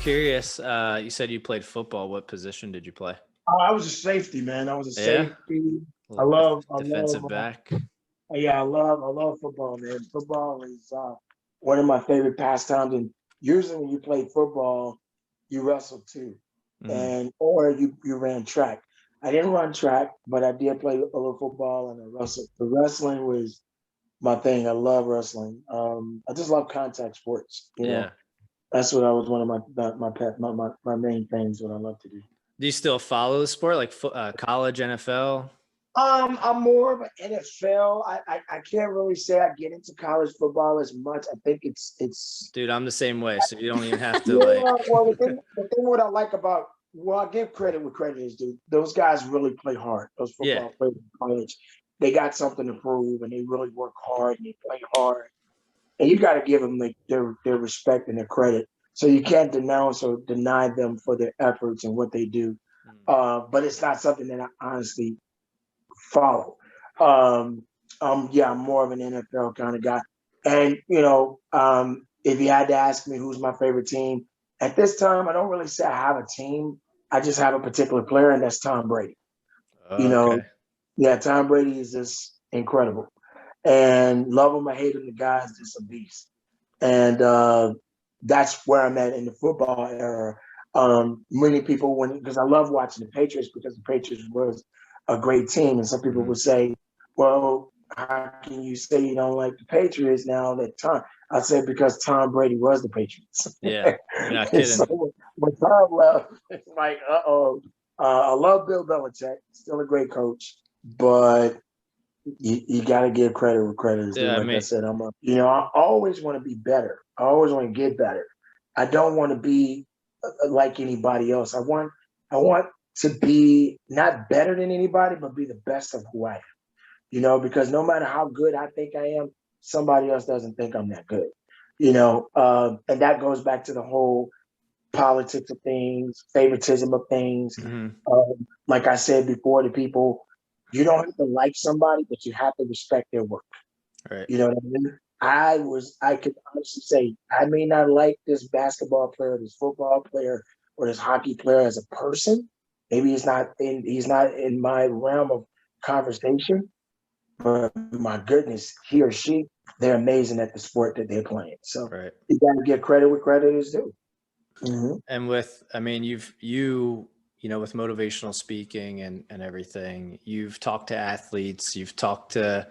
curious. You said you played football. What position did you play? I was a safety, man. I was a Yeah, safety. I little love, I defensive love, back. yeah, I love football, man. Football is one of my favorite pastimes. And usually, when you play football, you wrestle too, Mhm. and or you ran track. I didn't run track, but I did play a little football and I wrestled. The wrestling was my thing. I love wrestling. I just love contact sports. Yeah. That's what I was one of my main things. What I love to do. Do you still follow the sport, like college, NFL? I'm more of an NFL. I can't really say I get into college football as much. I think it's Dude, I'm the same way. So you don't even have to like. yeah. Well, the thing what I like about I give credit where credit is due. Those guys really play hard. Those Yeah. football players in college, they got something to prove, and they really work hard and they play hard. And you got to give them their respect and their credit. So you can't denounce or deny them for their efforts and what they do. Mm. But it's not something that I honestly follow. Um, yeah, I'm more of an NFL kind of guy. And if you had to ask me who's my favorite team at this time, I don't really say I have a team. I just have a particular player, and that's Tom Brady. You know, Okay. yeah, Tom Brady is just incredible, and love him or hate him, the guy's just a beast. And that's where I'm at in the football era. Many people, because I love watching the Patriots because the Patriots was a great team, and some people Mhm. would say, "Well, how can you say you don't like the Patriots now that Tom?" I said because Tom Brady was the Patriots. Yeah. You're not And so kidding. when Tom left, it's like, uh-oh. I love Bill Belichick, still a great coach, but you got to give credit where credit is due. Yeah. I Like I mean, said, I always want to be better. I always want to get better. I don't want to be like anybody else. I want to be not better than anybody, but be the best of who I am. Because no matter how good I think I am, somebody else doesn't think I'm that good. And that goes back to the whole politics of things, favoritism of things. mhm. Like I said before to people, you don't have to like somebody, but you have to respect their work. Right. You know what I mean? I could honestly say, I may not like this basketball player, this football player, or this hockey player as a person. Maybe he's not in my realm of conversation, but my goodness, he or she, they're amazing at the sport that they're playing. So Right. you got to give credit where credit is due. Mm-hmm. And I mean, with motivational speaking and everything, you've talked to athletes, you've talked to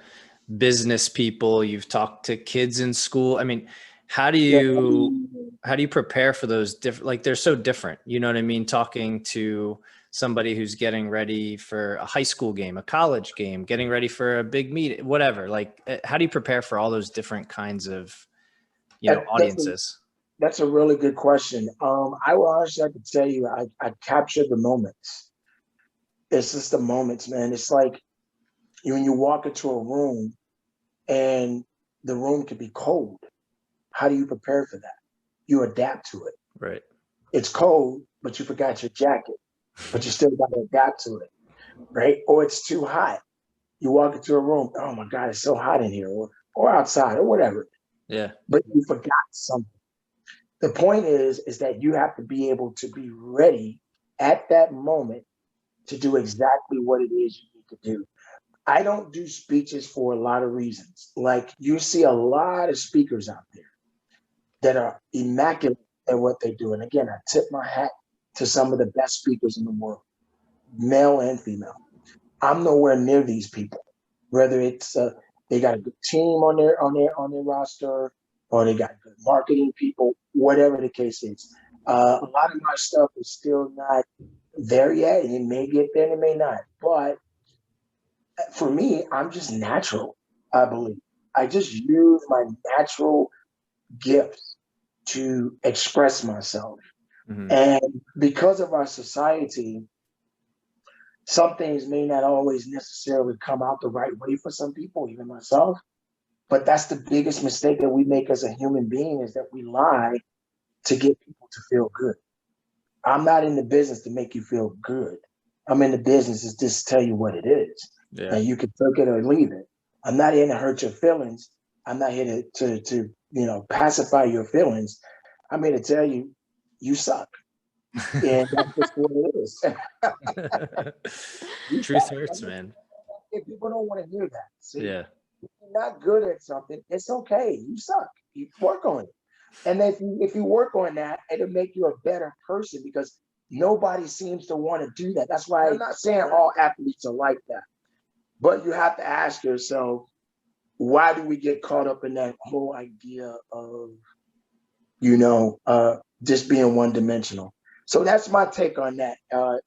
business people, you've talked to kids in school. I mean, how do Yeah. you how do you prepare for those different, like they're so different, you know what I mean? Talking to somebody who's getting ready for a high school game, a college game, getting ready for a big meet, whatever. Like, how do you prepare for all those different kinds of, That, that's a audiences? That's a really good question. I will honestly have to tell you, I captured the moments. It's just the moments, man. It's like when you walk into a room and the room can be cold. How do you prepare for that? You adapt to it. Right. It's cold, but you forgot your jacket, but you still got to adapt to it, right? Or it's too hot. You walk into a room, oh my God, it's so hot in here, or outside, or whatever. Yeah. But you forgot something. The point is that you have to be able to be ready at that moment to do exactly what it is you need to do. I don't do speeches for a lot of reasons. Like you see a lot of speakers out there that are immaculate at what they do. And again, I tip my hat to some of the best speakers in the world, male and female. I'm nowhere near these people. Whether it's they got a good team on their roster, or they got good marketing people, whatever the case is. A lot of my stuff is still not there yet, and it may get there and it may not. But for me, I'm just natural. I believe I just use my natural gifts to express myself, Mhm. and because of our society, some things may not always necessarily come out the right way for some people, even myself. But that's the biggest mistake that we make as a human being is that we lie to get people to feel good. I'm not in the business to make you feel good. I'm in the business to just tell you what it is. Yeah. And you can take it or leave it. I'm not here to hurt your feelings. I'm not here to pacify your feelings. I'm here to tell you you suck. And that's just what it is. You Truth suck. hurts, man. If people don't want to hear that, see, Yeah. if you're not good at something, it's okay. You suck. You work on it. And if you work on that, it'll make you a better person because nobody seems to want to do that. That's why I'm not saying all athletes are like that, but you have to ask yourself, why do we get caught up in that whole idea of, just being one dimensional? So that's my take on that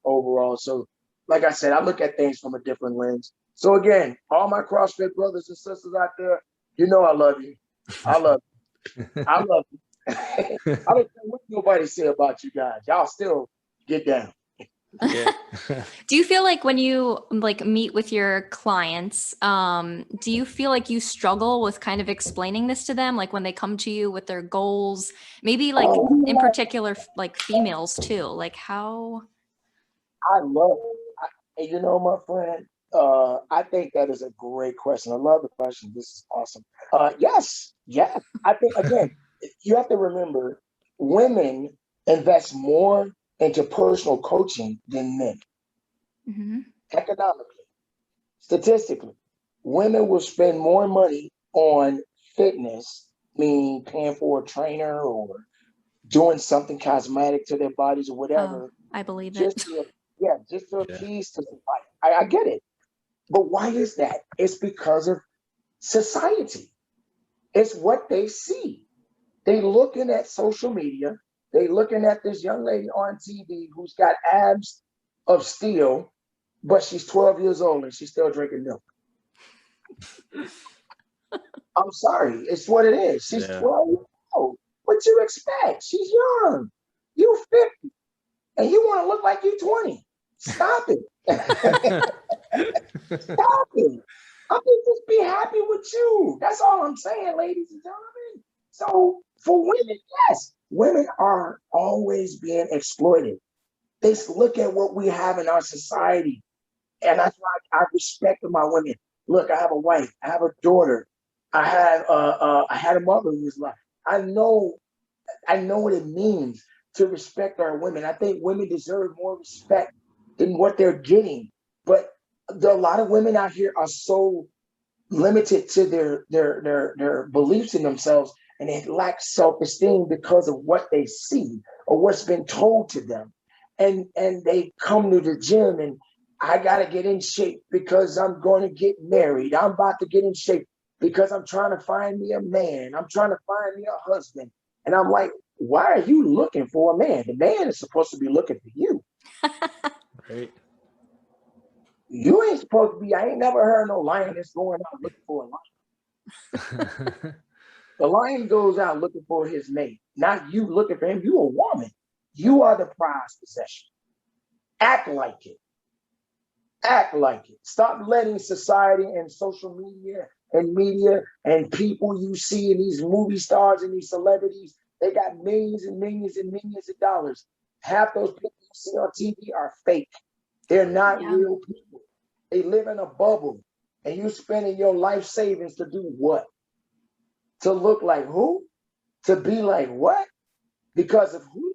overall. So, like I said, I look at things from a different lens. So again, all my CrossFit brothers and sisters out there, I love you. I love you. I love you. I don't care what nobody say about you guys. Y'all still get down. Yeah. Do you feel like when you meet with your clients, do you feel like you struggle with kind of explaining this to them? Like when they come to you with their goals, maybe in particular, like females too, like how? I love it. My friend, I think that is a great question. I love the question. This is awesome. Yes. I think, again, you have to remember women invest more into personal coaching than men. Mm-hmm. Economically, statistically, women will spend more money on fitness, meaning paying for a trainer or doing something cosmetic to their bodies or whatever. I believe just it. just to appease to society. I get it. But why is that? It's because of society. It's what they see. They looking at social media. They looking at this young lady on TV who's got abs of steel, but she's 12 years old and she's still drinking milk. I'm sorry. It's what it is. She's 12 years old. What you expect? She's young. You 50. And you want to look like you 20. Stop it. Stop it. I mean, just be happy with you. That's all I'm saying, ladies and gentlemen. So for women, yes, women are always being exploited. They look at what we have in our society. And that's why I respect my women. Look, I have a wife. I have a daughter. I had a mother who was like, I know what it means to respect our women. I think women deserve more respect than what they're getting. But a lot of women out here are so limited to their beliefs in themselves, and they lack self-esteem because of what they see or what's been told to them. And they come to the gym and I gotta get in shape because I'm going to get married. I'm about to get in shape because I'm trying to find me a man. I'm trying to find me a husband. And I'm like, why are you looking for a man? The man is supposed to be looking for you. Right. You ain't supposed to be. I ain't never heard no lion that's going out looking for a lion. The lion goes out looking for his mate, not you looking for him. You a woman. You are the prized possession. Act like it. Act like it. Stop letting society and social media and people you see in these movie stars and these celebrities, they got millions and millions and millions of dollars. Half those people you see on TV are fake. They're not real people. They live in a bubble. And you spending your life savings to do what? To look like who? To be like what? Because of who?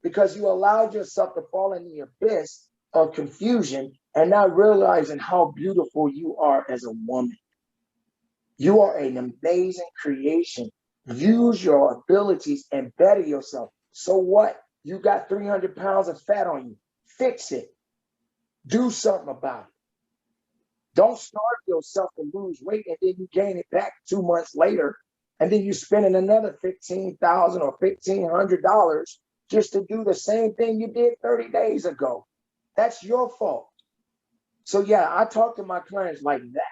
Because you allowed yourself to fall in the abyss of confusion and not realizing how beautiful you are as a woman. You are an amazing creation. Use your abilities and better yourself. So what? You got 300 pounds of fat on you. Fix it. Do something about it. Don't starve yourself to lose weight and then you gain it back 2 months later. And then you're spending another $15,000 or $1,500 just to do the same thing you did 30 days ago. That's your fault. So yeah, I talk to my clients like that.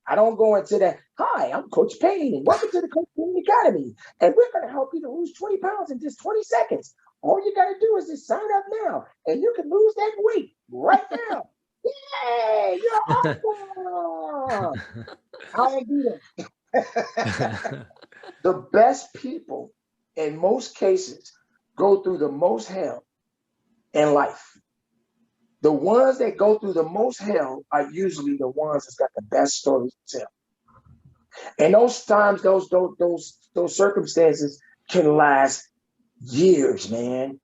I don't go into that, hi, I'm Coach Payne, and welcome to the Coach Payne Academy. And we're going to help you to lose 20 pounds in just 20 seconds. All you got to do is just sign up now, and you can lose that weight right now. Yay, you're awesome. I don't do that. The best people, in most cases, go through the most hell in life. The ones that go through the most hell are usually the ones that's got the best stories to tell. And those times, those circumstances can last years, man.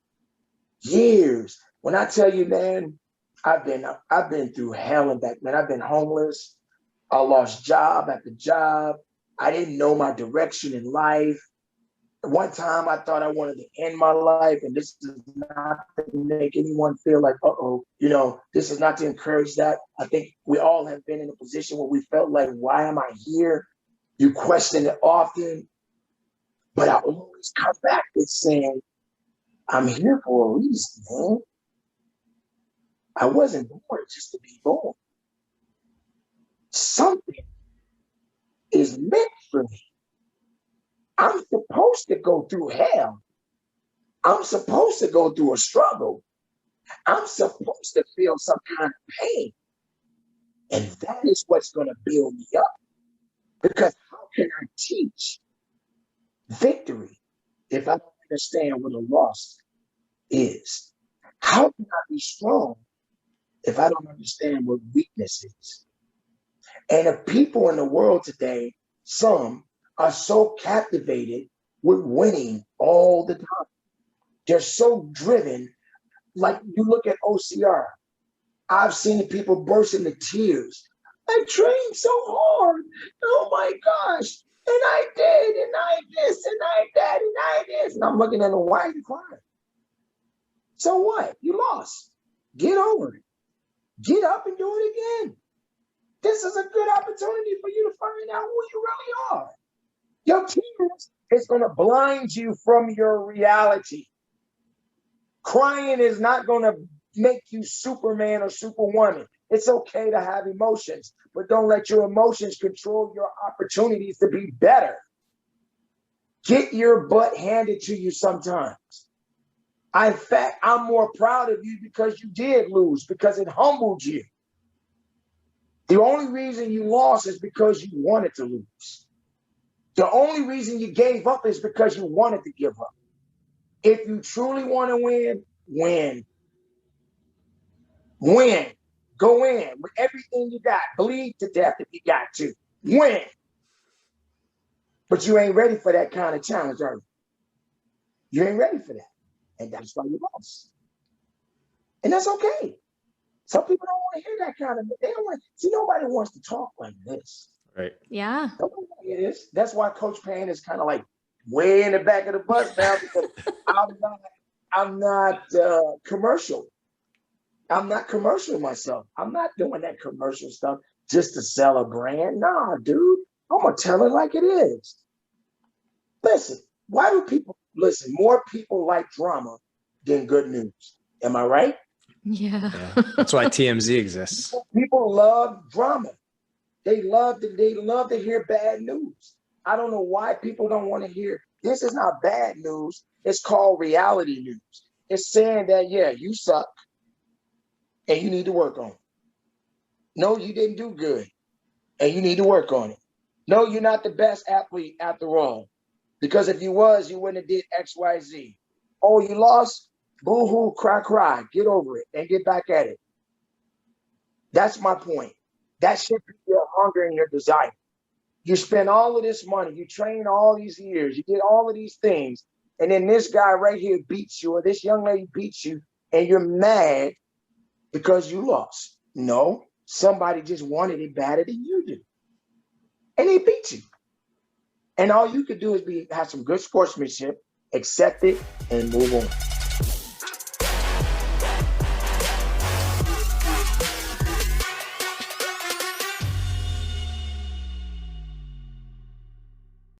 Years. When I tell you, man, I've been through hell and back, man. I've been homeless. I lost job after job. I didn't know my direction in life. One time I thought I wanted to end my life, and this is not to make anyone feel like, this is not to encourage that. I think we all have been in a position where we felt like, why am I here? You question it often, but I always come back with saying, I'm here for a reason, man. I wasn't born just to be born. Something is meant for me. I'm supposed to go through hell. I'm supposed to go through a struggle. I'm supposed to feel some kind of pain. And that is what's going to build me up. Because how can I teach victory if I don't understand what a loss is? How can I be strong if I don't understand what weakness is? And if people in the world today, some are so captivated with winning all the time. They're so driven. Like you look at OCR. I've seen the people burst into tears. I trained so hard. Oh my gosh. And I did, and I this, and I that, and I this. And I'm looking at them, why are you crying? So what? You lost. Get over it. Get up and do it again. This is a good opportunity for you to find out who you really are. Your tears is going to blind you from your reality. Crying is not going to make you Superman or Superwoman. It's okay to have emotions, but don't let your emotions control your opportunities to be better. Get your butt handed to you sometimes. In fact, I'm more proud of you because you did lose, because it humbled you. The only reason you lost is because you wanted to lose. The only reason you gave up is because you wanted to give up. If you truly want to win, win. Win. Go in with everything you got. Bleed to death if you got to. Win. But you ain't ready for that kind of challenge, are you? You ain't ready for that. And that's why you lost. And that's okay. Some people don't want to hear that kind of, they don't want to, see, nobody wants to talk like this. Right. Yeah. Nobody wants to hear this. That's why Coach Payne is kind of like way in the back of the bus now, because I'm not commercial. I'm not commercial myself. I'm not doing that commercial stuff just to sell a brand. Nah, dude, I'm going to tell it like it is. Listen, why do people, more people like drama than good news. Am I right? Yeah. That's why TMZ exists. People love drama. They love to hear bad news. I don't know why people don't want to hear. This is not bad news. It's called reality news. It's saying that, yeah, you suck and you need to work on it. No, you didn't do good and you need to work on it. No, you're not the best athlete after all. Because if you was, you wouldn't have did X, Y, Z. Oh, you lost? Boo-hoo, cry. Get over it and get back at it. That's my point. That should be your hunger and your desire. You spend all of this money, you train all these years, you did all of these things, and then this guy right here beats you, or this young lady beats you, and you're mad because you lost. No, somebody just wanted it better than you do. And they beat you. And all you could do is have some good sportsmanship, accept it, and move on.